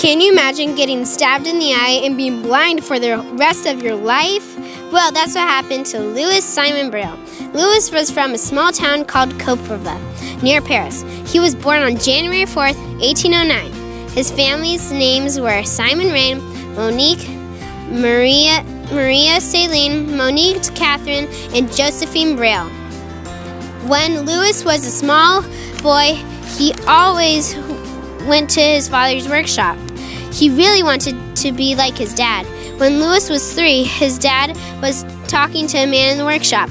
Can you imagine getting stabbed in the eye and being blind for the rest of your life? Well, that's what happened to Louis Simon Braille. Louis was from a small town called Courbevoie, near Paris. He was born on January 4th, 1809. His family's names were Simon Rain, Monique, Maria Celine, Monique Catherine, and Josephine Braille. When Louis was a small boy, he always went to his father's workshop. He really wanted to be like his dad. When Louis was 3, his dad was talking to a man in the workshop.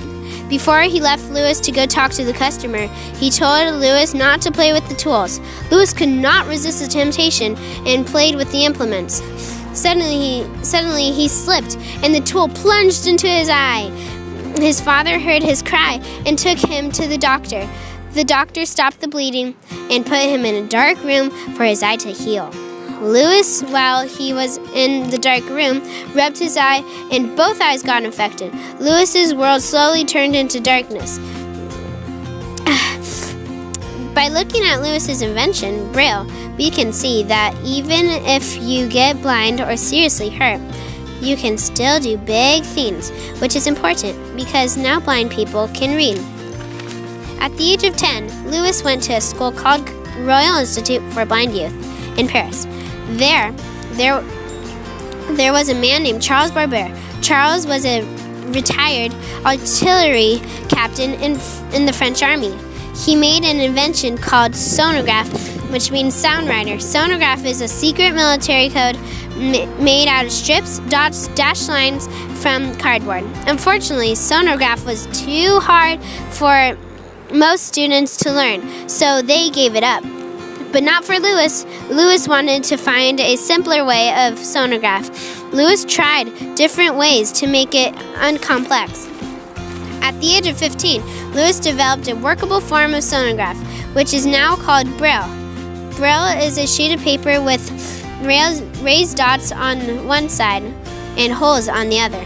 Before he left Louis to go talk to the customer, he told Louis not to play with the tools. Louis could not resist the temptation and played with the implements. Suddenly he slipped, and the tool plunged into his eye. His father heard his cry and took him to the doctor. The doctor stopped the bleeding and put him in a dark room for his eye to heal. Louis, while he was in the dark room, rubbed his eye, and both eyes got infected. Louis's world slowly turned into darkness. By looking at Louis's invention, Braille, we can see that even if you get blind or seriously hurt, you can still do big things, which is important because now blind people can read. At the age of 10, Louis went to a school called Royal Institute for Blind Youth in Paris. There was a man named Charles Barber. Charles was a retired artillery captain in the French army. He made an invention called sonograph, which means sound writer. Sonograph is a secret military code made out of strips, dots, dashed lines from cardboard. Unfortunately, sonograph was too hard for most students to learn, so they gave it up. But not for Louis. Louis wanted to find a simpler way of sonograph. Louis tried different ways to make it uncomplex. At the age of 15, Louis developed a workable form of sonograph, which is now called Braille. Braille is a sheet of paper with raised dots on one side and holes on the other.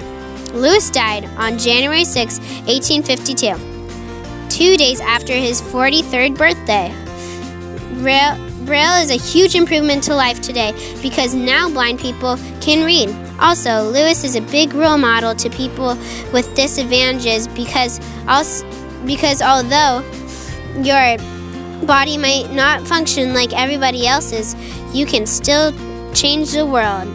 Louis died on January 6, 1852, 2 days after his 43rd birthday. Braille is a huge improvement to life today because now blind people can read. Also, Louis is a big role model to people with disadvantages because although your body might not function like everybody else's, you can still change the world.